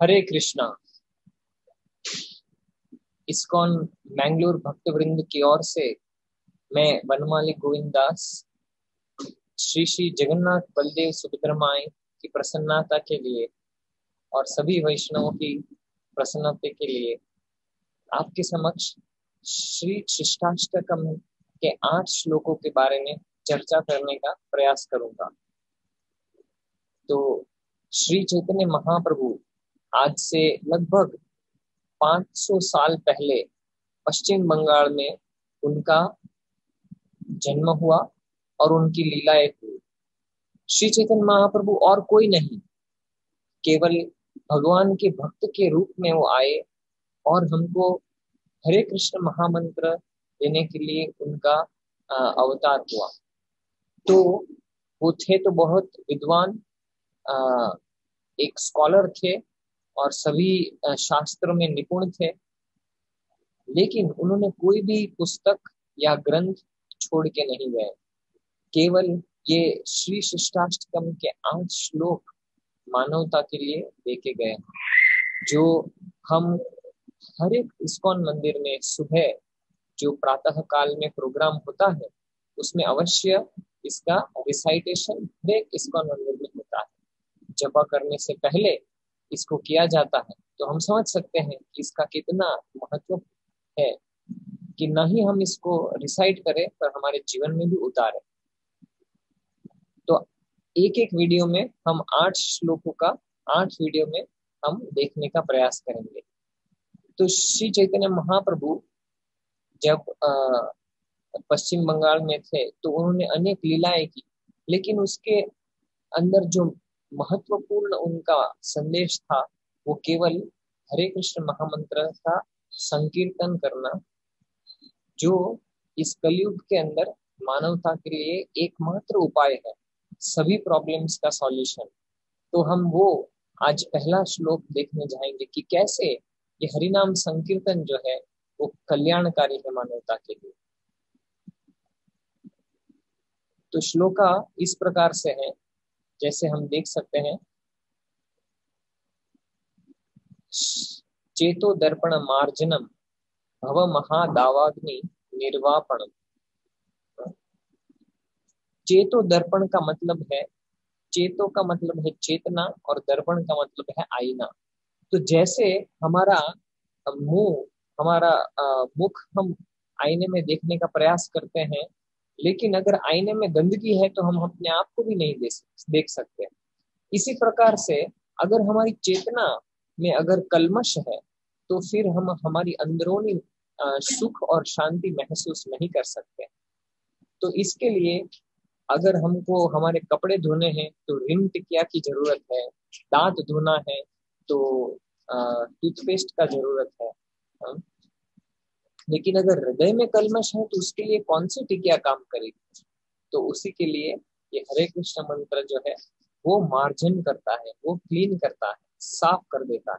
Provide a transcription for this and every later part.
हरे Krishna. ISKCON Mangalore भक्त वृंद की ओर से मैं वनमाली गोविंद दास श्री श्री जगन्नाथ बलदेव सुभद्रा माई की प्रसन्नता के लिए और सभी वैष्णवों की प्रसन्नता के लिए आपके समक्ष श्री शिष्टाष्टकम के 8 श्लोकों के बारे में चर्चा करने का प्रयास करूंगा। तो श्री चैतन्य महाप्रभु आज से लगभग 500 साल पहले पश्चिम बंगाल में उनका जन्म हुआ और उनकी लीलाएं हुई। श्री चैतन्य महाप्रभु और कोई नहीं, केवल भगवान के भक्त के रूप में वो आए और हमको हरे कृष्ण महामंत्र देने के लिए उनका अवतार हुआ। तो वो थे तो बहुत विद्वान, एक स्कॉलर थे और सभी शास्त्रों में निपुण थे, लेकिन उन्होंने कोई भी पुस्तक या ग्रंथ छोड़ के नहीं गए। केवल ये श्री शिष्टाष्टकम के 8 श्लोक मानवता के लिए देके गए, जो हम हर एक इस्कॉन मंदिर में सुबह जो प्रातः काल में प्रोग्राम होता है उसमें अवश्य इसका रिसाइटेशन हर एक इस्कॉन मंदिर में होता है। जपा करने से पहले इसको किया जाता है। तो हम समझ सकते हैं कि इसका कितना महत्व है कि न ही हम इसको रिसाइट करें पर हमारे जीवन में भी उतारें। तो एक एक वीडियो में हम 8 श्लोकों का 8 वीडियो में हम देखने का प्रयास करेंगे। तो श्री चैतन्य महाप्रभु जब पश्चिम बंगाल में थे तो उन्होंने अनेक लीलाएं की, लेकिन उसके अंदर जो महत्वपूर्ण उनका संदेश था वो केवल हरे कृष्ण महामंत्र का संकीर्तन करना, जो इस कलयुग के अंदर मानवता के लिए एकमात्र उपाय है, सभी प्रॉब्लम्स का सॉल्यूशन। तो हम वो आज पहला श्लोक देखने जाएंगे कि कैसे ये हरिनाम संकीर्तन जो है वो कल्याणकारी है मानवता के लिए। तो श्लोका इस प्रकार से है, जैसे हम देख सकते हैं, चेतो दर्पण मार्जनम भव महादावाग्नि निर्वापणम। चेतो दर्पण का मतलब है, चेतो का मतलब है चेतना और दर्पण का मतलब है आईना। तो जैसे हमारा मुंह, हमारा मुख हम आईने में देखने का प्रयास करते हैं, लेकिन अगर आईने में गंदगी है तो हम अपने आप को भी नहीं देख सकते। इसी प्रकार से अगर हमारी चेतना में अगर कल्मश है तो फिर हम हमारी अंदरूनी सुख और शांति महसूस नहीं कर सकते। तो इसके लिए अगर हमको हमारे कपड़े धोने हैं तो रिन टिकिया की जरूरत है, दांत धोना है तो टूथपेस्ट का जरूरत है। लेकिन अगर हृदय में कल्मश है तो उसके लिए कौन सी टिकिया काम करेगी? तो उसी के लिए ये हरे कृष्ण मंत्र जो है वो मार्जन करता है, वो क्लीन करता है, साफ कर देता है।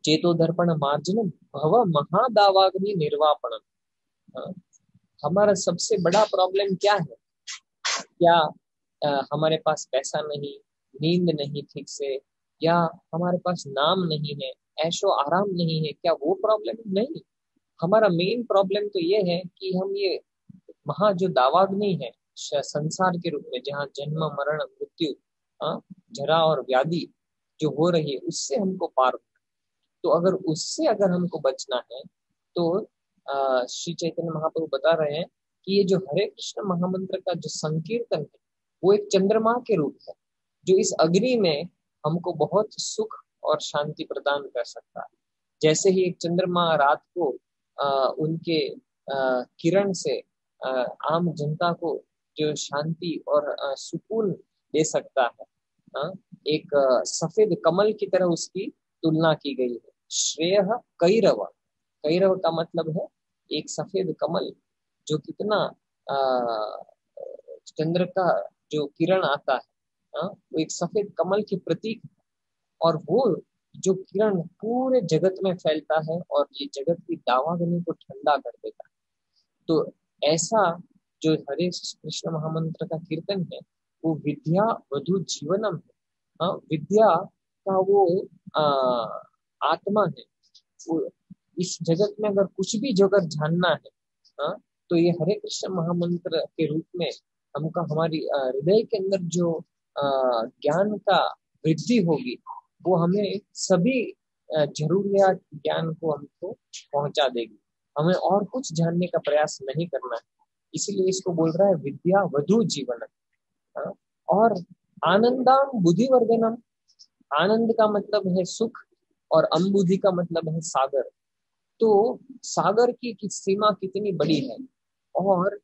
चेतो दर्पण मार्जनम भव महादावाग्नि निर्वापणम। हमारा सबसे बड़ा प्रॉब्लम क्या है? क्या हमारे पास पैसा नहीं, नींद नहीं ठीक से, या हमारे पास नाम नहीं है, ऐशो आराम नहीं है, क्या वो प्रॉब्लम? नहीं, हमारा मेन प्रॉब्लम तो ये है कि हम ये महा जो दावाग्नि है संसार के रूप में, जहाँ जन्म मरण मृत्यु, जरा और व्याधि जो हो रही है, उससे हमको पार। तो अगर उससे अगर हमको बचना है तो श्री चैतन्य महाप्रभु बता रहे हैं कि ये जो हरे कृष्ण महामंत्र का जो संकीर्तन है वो एक चंद्रमा के रूप है, जो इस अग्नि में हमको बहुत सुख और शांति प्रदान कर सकता है। जैसे ही एक चंद्रमा रात को उनके किरण से आम जनता को जो शांति और सुकून दे सकता है, एक सफेद कमल की तरह उसकी तुलना की गई है। श्रेय कैरव, कैरव का मतलब है एक सफेद कमल, जो कितना चंद्र का जो किरण आता है, वो एक सफेद कमल के प्रतीक है, और वो जो किरण पूरे जगत में फैलता है और ये जगत की दावाग्नि को ठंडा कर देता है। तो ऐसा जो हरे कृष्ण महामंत्र का कीर्तन है वो विद्या वधु जीवनम है। विद्या का वो आ, आत्मा है। वो इस जगत में अगर कुछ भी जगत जानना है, हाँ, तो ये हरे कृष्ण महामंत्र के रूप में हमका हमारी हृदय के अंदर जो ज्ञान का वृद्धि होगी, वो हमें सभी जरूरियात ज्ञान को हमको पहुंचा देगी। हमें और कुछ जानने का प्रयास नहीं करना है। इसीलिए इसको बोल रहा है विद्या वधु जीवन। हाँ? और आनंदाम बुद्धिवर्धनम। आनंद का मतलब है सुख, और अम्बुधि का मतलब है सागर। तो सागर की सीमा कितनी बड़ी है, और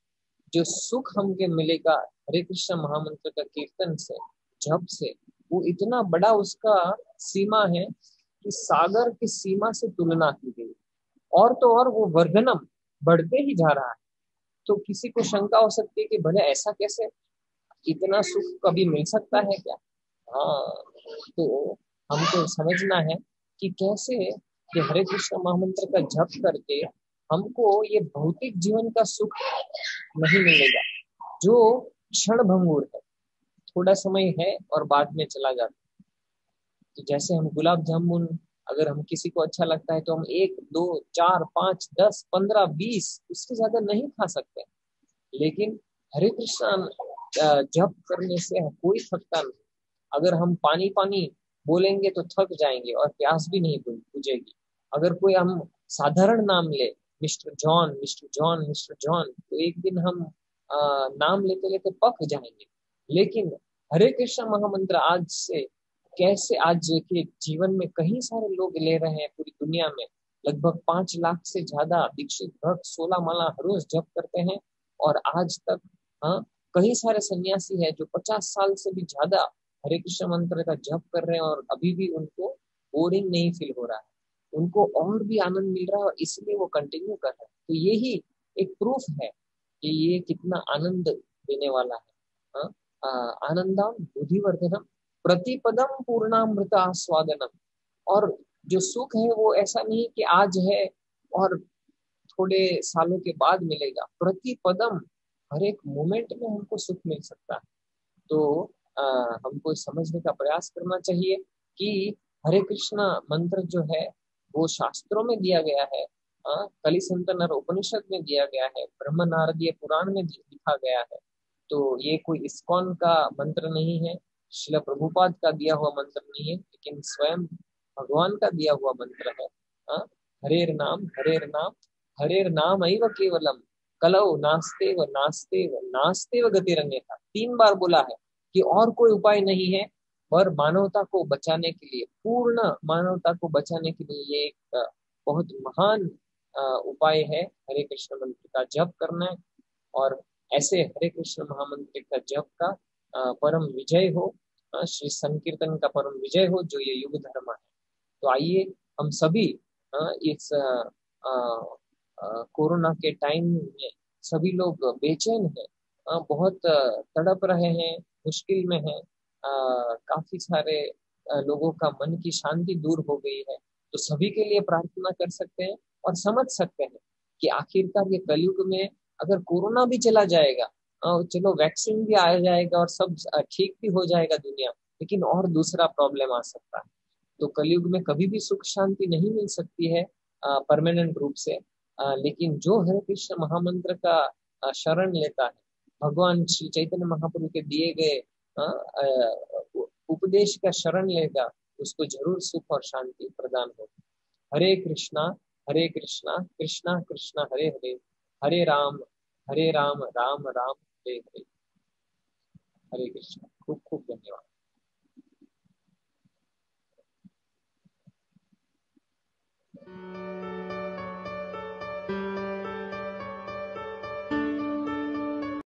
जो सुख हमके मिलेगा हरे कृष्ण महामंत्र का कीर्तन से, जप से, वो इतना बड़ा उसका सीमा है कि सागर की सीमा से तुलना की गई। और तो और वो वर्धनम, बढ़ते ही जा रहा है। तो किसी को शंका हो सकती है कि भले ऐसा कैसे, इतना सुख कभी मिल सकता है क्या? हाँ, तो हमको समझना है कि कैसे ये हरे कृष्ण महामंत्र का जप करके हमको ये भौतिक जीवन का सुख नहीं मिलेगा, जो क्षण भंगुर है, थोड़ा समय है और बाद में चला जाता है। तो जैसे हम गुलाब जामुन, अगर हम किसी को अच्छा लगता है तो हम 1 2 4 5 10 15 20, उससे ज्यादा नहीं खा सकते। लेकिन हरे कृष्ण जप करने से कोई थकता नहीं। अगर हम पानी पानी बोलेंगे तो थक जाएंगे और प्यास भी नहीं बुझेगी। अगर कोई हम साधारण नाम ले, mister John mister John mister John, तो एक दिन हम नाम लेते लेते पक जाएंगे। लेकिन हरे कृष्ण महामंत्र आज से कैसे, आज के जीवन में कई सारे लोग ले रहे हैं पूरी दुनिया में। लगभग 5 लाख से ज्यादा दीक्षित भक्त 16 माला हर रोज जप करते हैं। और आज तक, हाँ, कई सारे सन्यासी है जो 50 साल से भी ज्यादा हरे कृष्ण मंत्र का जप कर रहे हैं, और अभी भी उनको बोरिंग नहीं फील हो रहा है। उनको और भी आनंद मिल रहा है, और इसलिए वो कंटिन्यू कर रहे हैं। तो यही एक प्रूफ है कि ये कितना आनंद देने वाला है। हाँ? आनंदम बुद्धिवर्धनम प्रतिपदम पूर्णामृत आस्वादनम। और जो सुख है वो ऐसा नहीं कि आज है और थोड़े सालों के बाद मिलेगा। प्रतिपदम, हर एक मोमेंट में हमको सुख मिल सकता है। तो आ, हमको समझने का प्रयास करना चाहिए कि हरे कृष्णा मंत्र जो है वो शास्त्रों में दिया गया है, कलि संतन उपनिषद में दिया गया है, ब्रह्म नारदीय पुराण में लिखा गया है। तो ये कोई इस्कॉन का मंत्र नहीं है, शिला प्रभुपाद का दिया हुआ मंत्र नहीं है, लेकिन स्वयं भगवान का दिया हुआ मंत्र है। हाँ? हरेर नाम हरेर नाम हरेर नाम ऐव केवलम कलौ नास्तेव नास्तेव नास्तेव गतिरन्यथा। 3 बार बोला है कि और कोई उपाय नहीं है, और मानवता को बचाने के लिए, पूर्ण मानवता को बचाने के लिए ये एक बहुत महान उपाय है हरे कृष्ण मंत्र का जप करना। और ऐसे हरे कृष्ण महामंत्र का जप का परम विजय हो, श्री संकीर्तन का परम विजय हो, जो ये युग धर्म है। तो आइए हम सभी इस कोरोना के टाइम में सभी लोग बेचैन हैं, बहुत तड़प रहे हैं, मुश्किल में हैं। काफी सारे लोगों का मन की शांति दूर हो गई है। तो सभी के लिए प्रार्थना कर सकते हैं और समझ सकते हैं कि आखिरकार ये कलयुग में अगर कोरोना भी चला जाएगा, चलो वैक्सीन भी आ जाएगा और सब ठीक भी हो जाएगा दुनिया, लेकिन और दूसरा प्रॉब्लम आ सकता है। तो कलयुग में कभी भी सुख शांति नहीं मिल सकती है परमानेंट रूप से। लेकिन जो हरे कृष्ण महामंत्र का शरण लेता है, भगवान श्री चैतन्य महाप्रभु के दिए गए उपदेश का शरण लेगा, उसको जरूर सुख और शांति प्रदान होगी। हरे कृष्णा कृष्णा कृष्णा हरे हरे, हरे राम राम राम हरे हरे। हरे कृष्णा। खूब खूब धन्यवाद।